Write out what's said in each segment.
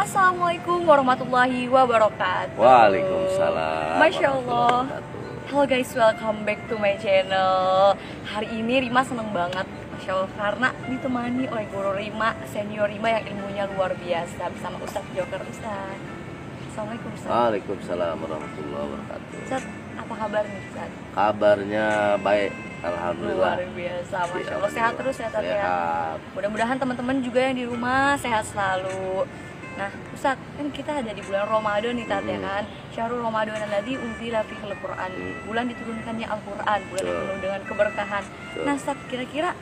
Assalamualaikum warahmatullahi wabarakatuh. Waalaikumsalam. Masya Allah. Halo guys, welcome back to my channel. Hari ini Rima seneng banget, Masya Allah, karena ditemani oleh guru Rima, senior Rima yang ilmunya luar biasa, bersama Ustadz Joker. Ustadz, Assalamualaikum Ustadz. Waalaikumsalam warahmatullahi wabarakatuh. Ustadz, apa kabar nih Ustadz? Kabarnya baik, alhamdulillah. Luar biasa, Masya Allah. Sehat terus ya Ustadz ya. Mudah-mudahan teman-teman juga yang di rumah sehat selalu. Nah, Ustadz, kan kita ada di bulan Ramadan nih Tat, ya kan? Syahrul Ramadan alladzi unzila fihil Qur'an. Bulan diturunkannya Al-Qur'an, bulan yang penuh dengan keberkahan. Nah, Ustadz, kira-kira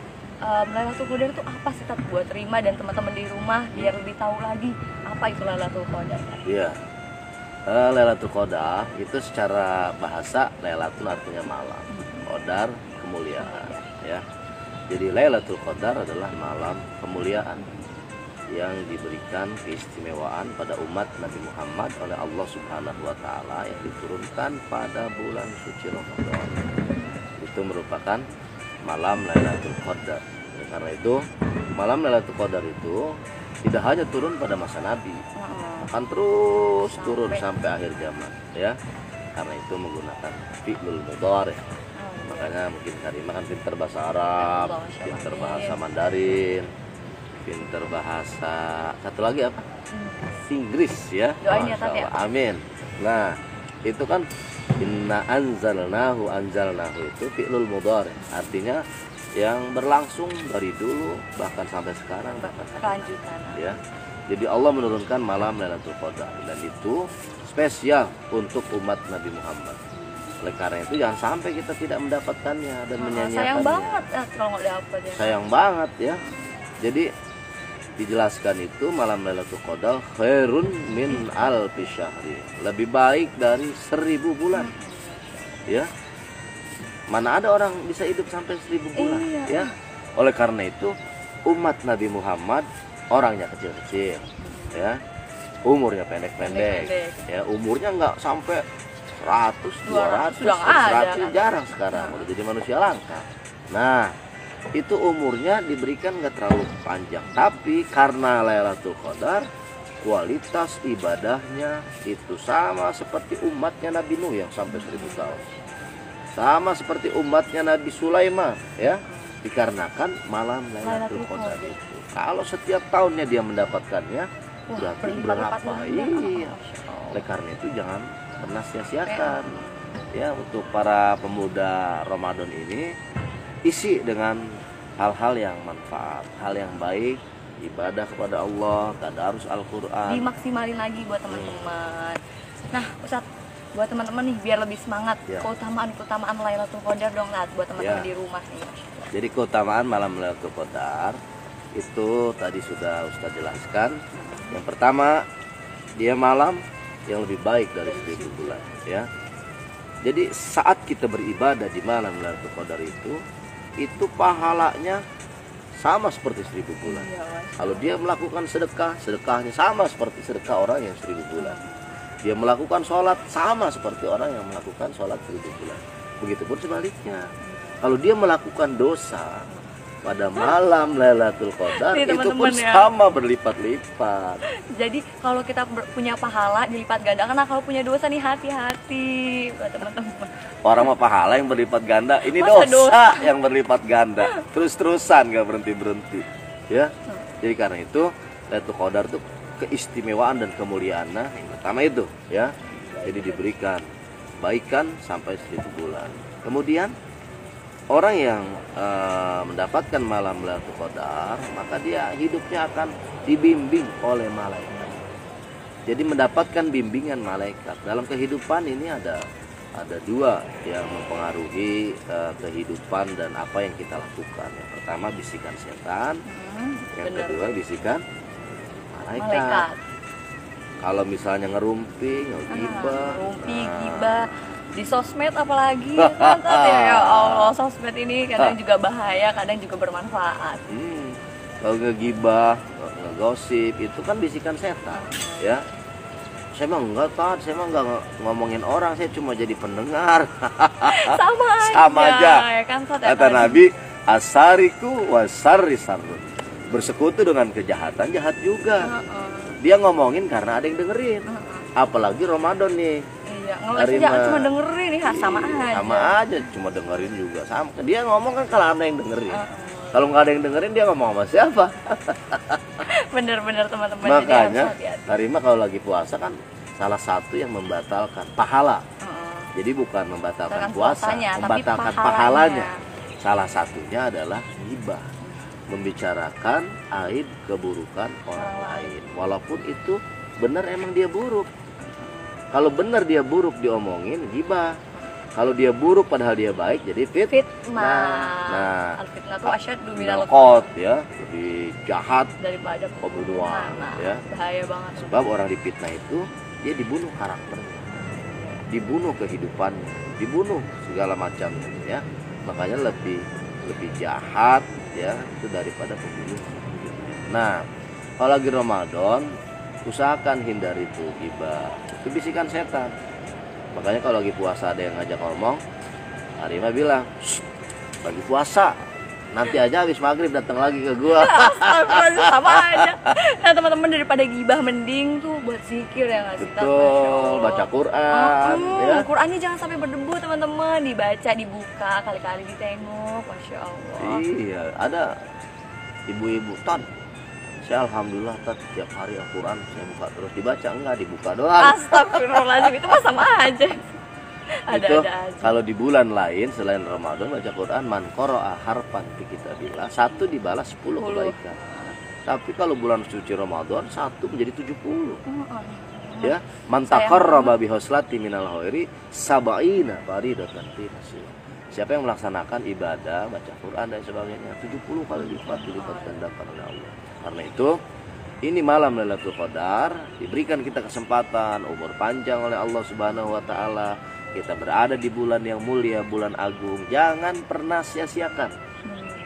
Lailatul Qadar itu apa sih Tat buat Rima dan teman-teman di rumah biar lebih tahu lagi apa itu Lailatul Qadar? Iya. Lailatul Qadar itu secara bahasa Lailatul artinya malam. Qadar kemuliaan, ya. Jadi Lailatul Qadar adalah malam kemuliaan yang diberikan keistimewaan pada umat Nabi Muhammad oleh Allah Subhanahu wa Ta'ala, yang diturunkan pada bulan suci Ramadan. Itu merupakan malam Lailatul Qadar. Karena itu malam Lailatul Qadar itu tidak hanya turun pada masa Nabi, akan terus turun sampai akhir zaman, ya. Karena itu menggunakan fi'lul mudhari'. Makanya mungkin Karimah kan pinter bahasa Arab, pinter bahasa Mandarin, pinter bahasa satu lagi apa? Inggris, ya. Doain ya Tat ya. Amin. Nah, itu kan inna anzalnahu itu fi'lul mudhari', artinya yang berlangsung dari dulu bahkan sampai sekarang, Kelanjutan. ya. Jadi Allah menurunkan malam Lailatul Qadar, dan itu spesial untuk umat Nabi Muhammad. Oleh karena itu jangan sampai kita tidak mendapatkannya dan menyanyiakannya. Sayang banget kalau nggak dapat ya. Sayang banget, ya. Jadi dijelaskan itu malam Lailatul Qadar khairun min alfi syahri, lebih baik dari 1000 bulan, ya. Mana ada orang bisa hidup sampai 1000 bulan, ya. Oleh karena itu umat Nabi Muhammad orangnya kecil-kecil, ya, umurnya pendek-pendek, ya, umurnya nggak sampai 100, 200, 100, jarang sekarang, udah jadi manusia langka. Nah, itu umurnya diberikan nggak terlalu panjang, tapi karena Lailatul Qadar kualitas ibadahnya itu sama seperti umatnya Nabi Nuh yang sampai 1000 tahun, sama seperti umatnya Nabi Sulaiman, ya, dikarenakan malam Lailatul Qadar itu. Kalau setiap tahunnya dia mendapatkannya, berarti berapa? Iya. Oleh karena itu jangan pernah sia-siakan, ya, untuk para pemuda Ramadan ini. Isi dengan hal-hal yang manfaat, hal yang baik, ibadah kepada Allah, tadarus Al-Quran. Dimaksimalin lagi buat teman-teman. Nah, Ustadz, buat teman-teman nih biar lebih semangat, keutamaan Lailatul Qadar dong, Nat, buat teman-teman di rumah nih. Jadi keutamaan malam Lailatul Qadar itu tadi sudah Ustadz jelaskan. Yang pertama, dia malam yang lebih baik dari 1000 bulan, ya. Jadi saat kita beribadah di malam Lailatul Qadar itu pahalanya sama seperti 1000 bulan. Kalau dia melakukan sedekah, sedekahnya sama seperti sedekah orang yang 1000 bulan. Dia melakukan sholat sama seperti orang yang melakukan sholat 1000 bulan. Begitupun sebaliknya, kalau dia melakukan dosa pada malam Lailatul Qadar itu pun sama berlipat-lipat. Jadi kalau kita punya pahala dilipat ganda, karena kalau punya dosa nih hati-hati buat teman-teman. Orang mah pahala yang berlipat ganda, ini dosa yang berlipat ganda, terus-terusan gak berhenti-berhenti, ya. Jadi karena itu Lailatul Qadar itu keistimewaan dan kemuliaannya yang pertama itu, ya. Jadi diberikan baikan sampai 1000 bulan. Kemudian orang yang mendapatkan malam Lailatul Qadar, maka dia hidupnya akan dibimbing oleh malaikat. Jadi mendapatkan bimbingan malaikat. Dalam kehidupan ini ada dua yang mempengaruhi kehidupan dan apa yang kita lakukan. Yang pertama bisikan setan, yang kedua bisikan malaikat. Kalau misalnya ngerumpi, gibah, di sosmed apalagi, ya Allah, sosmed ini kadang juga bahaya, kadang juga bermanfaat. Kalau ngegibah, ngegosip, itu kan bisikan setan, ya. Saya mah enggak, Tad, saya mah enggak ngomongin orang, saya cuma jadi pendengar. Sama aja. Ya kan, Tad, kata Nabi, asariku wasarri sarrun. Bersekutu dengan kejahatan, jahat juga. dia ngomongin karena ada yang dengerin. Apalagi Ramadan nih. Iya, ngeles aja cuma dengerin nih, sama aja. Sama aja, cuma dengerin juga sama. Dia ngomong kan kalau ada yang dengerin. Kalau nggak ada yang dengerin dia ngomong sama siapa? Bener-bener teman-teman. Makanya Karima kalau lagi puasa kan salah satu yang membatalkan pahala. Jadi bukan membatalkan puasa, membatalkan pahalanya. Salah satunya adalah ghibah, membicarakan aib keburukan orang lain. Walaupun itu benar emang dia buruk. Kalau benar dia buruk diomongin ghibah. Kalau dia buruk padahal dia baik jadi fitnah. Al-fitnah itu asyaddu minal qatl ya, lebih jahat daripada pembunuhan ya. Bahaya banget. Sebab orang difitnah itu dia dibunuh karakternya, dibunuh kehidupannya, dibunuh segala macam ya. Makanya lebih jahat ya itu daripada pembunuh. Nah, kalau lagi Ramadan usahakan hindari itu ghibah. Itu bisikan setan. Makanya kalau lagi puasa ada yang ngajak ngomong, Karima bilang, lagi puasa, nanti aja habis maghrib datang lagi ke gua. Sama aja. Nah teman-teman, daripada gibah mending tuh buat zikir ya nggak sih? Betul, baca Quran. Ya. Qurannya jangan sampai berdebu teman-teman, dibaca, dibuka, kali-kali ditengok, masya Allah. Iya, ada ibu-ibu Ton. Saya alhamdulillah tiap hari Al-Quran saya buka terus, dibaca enggak, dibuka doang. Astagfirullahaladzim, itu mah sama aja. Ada aja. Kalau di bulan lain selain Ramadan baca Quran, man qara'a harfan fi kitabillah, 1 dibalas 10 kebaikan. Tapi kalau bulan suci Ramadan 1 menjadi 70. Ya, man taqarraba bi hoslati minal khairi sab'ina faridatan fi nafsi. Siapa yang melaksanakan ibadah, baca Quran dan sebagainya 70 kali lipat dilipat gandakan oleh Allah. Karena itu ini malam Lailatul Qadar, diberikan kita kesempatan, umur panjang oleh Allah Subhanahu wa taala. Kita berada di bulan yang mulia, bulan agung. Jangan pernah sia-siakan.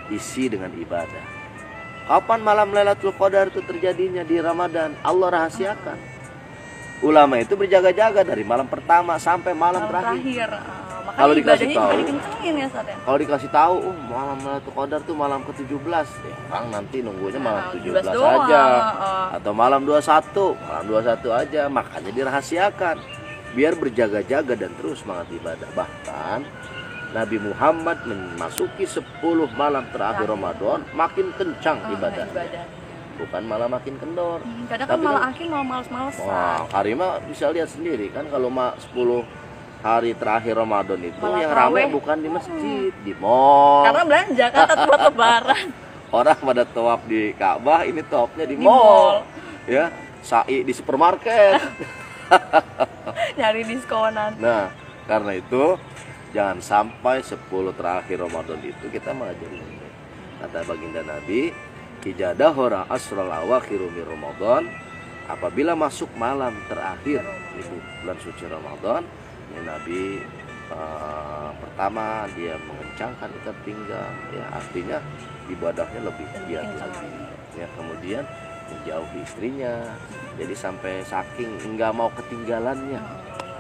Isi dengan ibadah. Kapan malam Lailatul Qadar itu terjadinya? Di Ramadan. Allah rahasiakan. Ulama itu berjaga-jaga dari malam pertama sampai malam terakhir. Kalau dikasih tahu, ya, kalau dikasih tahu, malam Lailatul Qadar tuh malam ke-17, ya orang nanti nunggunya malam 17 aja, atau malam 21, malam 21 aja, makanya dirahasiakan, biar berjaga-jaga dan terus semangat ibadah. Bahkan Nabi Muhammad memasuki 10 malam terakhir Ramadan makin kencang ibadah, bukan malah makin kendor. Kadang kan malah akhir malah males-malesan. Wah, Karima bisa lihat sendiri kan kalau 10 hari terakhir Ramadan itu malah yang ramai bukan di masjid, di mall. Karena belanja kan buat lebaran. Orang pada tawaf di Ka'bah, ini tawafnya di mall. Ya, sa'i di supermarket. Nyari diskonan. Nah, karena itu jangan sampai 10 terakhir Ramadan itu kita mengajari. Kata baginda Nabi, "Ijadahora asral awakhiru min Ramadan." Apabila masuk malam terakhir di bulan suci Ramadan, Nabi pertama dia mengencangkan ikat pinggang, ya artinya ibadahnya lebih giat lagi. Ya, kemudian menjauhi istrinya, jadi sampai saking enggak mau ketinggalannya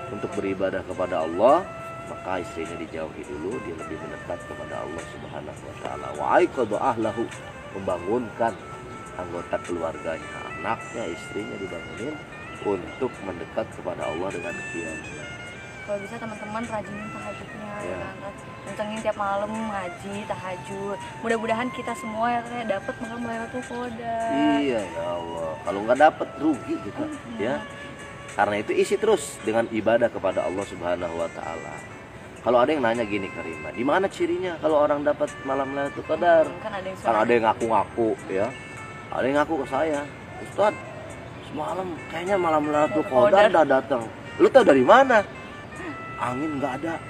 untuk beribadah kepada Allah, maka istrinya dijauhi dulu, dia lebih mendekat kepada Allah Subhanahu wa taala. Wa aiqadha ahlahu, membangunkan anggota keluarganya, anaknya, istrinya dibangunin untuk mendekat kepada Allah dengan qiyam. Kalau bisa teman-teman rajinin tahajudnya, kencengin tiap malam ngaji tahajud. Mudah-mudahan kita semua ya dapat malam Lailatul Qadar. Iya ya Allah, kalau nggak dapat rugi kita ya. Karena itu isi terus dengan ibadah kepada Allah Subhanahu wa taala. Kalau ada yang nanya gini, Karima, di mana cirinya kalau orang dapat malam Lailatul Qadar? Kan ada yang ngaku-ngaku ya. Ada yang ngaku ke saya, Ustaz, semalam kayaknya malam Lailatul Qadar udah datang. Lu tahu dari mana? Angin nggak ada,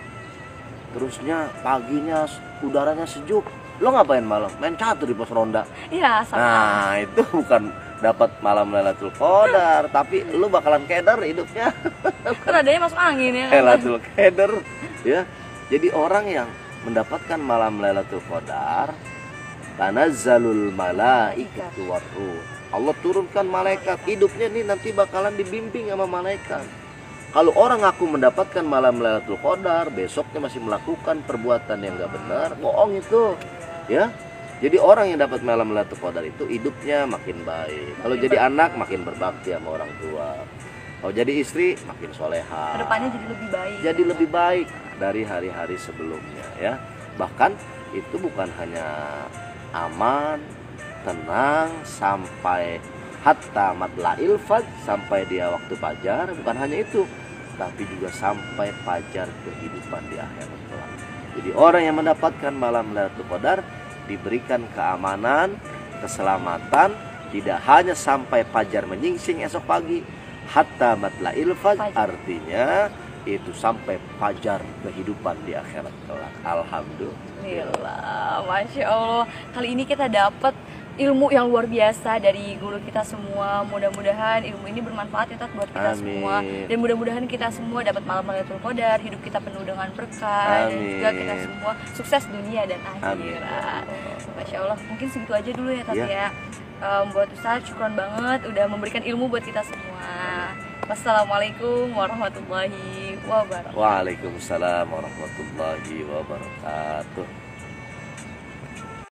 terusnya paginya udaranya sejuk. Lo ngapain malam? Main catur di pos ronda. Iya, sama. Nah, itu bukan dapat malam Lailatul Qadar, tapi lu bakalan keder hidupnya. Kan adanya masuk angin ya. Lailatul Qadar ya. Jadi orang yang mendapatkan malam Lailatul Qadar, tanazzalul malaikatu warruh. Allah turunkan malaikat, hidupnya nih nanti bakalan dibimbing sama malaikat. Kalau orang ngaku mendapatkan malam Lailatul Qadar, besoknya masih melakukan perbuatan yang nggak benar, bohong itu, ya. Jadi orang yang dapat malam Lailatul Qadar itu hidupnya makin baik. Kalau Makin jadi anak makin berbakti sama orang tua. Kalau jadi istri makin soleha. Kedepannya jadi lebih baik. Jadi lebih baik dari hari-hari sebelumnya ya. Bahkan itu bukan hanya aman, tenang sampai hatta matlail fajr, sampai dia waktu fajar, bukan hanya itu, tapi juga sampai fajar kehidupan di akhirat kelak. Jadi orang yang mendapatkan malam Lailatul Qadar diberikan keamanan, keselamatan, tidak hanya sampai fajar menyingsing esok pagi, hatta matlail fajr, artinya itu sampai fajar kehidupan di akhirat kelak. Alhamdulillah. Masya Allah, kali ini kita dapat ilmu yang luar biasa dari guru kita semua. Mudah-mudahan ilmu ini bermanfaat ya Tat buat kita semua, dan mudah-mudahan kita semua dapat malam Lailatul Qadar, hidup kita penuh dengan berkah, dan juga kita semua sukses dunia dan akhirat. Masya Allah, mungkin segitu aja dulu ya Tat ya. Buat Ustaz, syukron banget udah memberikan ilmu buat kita semua. Wassalamualaikum warahmatullahi wabarakatuh. Waalaikumsalam warahmatullahi wabarakatuh.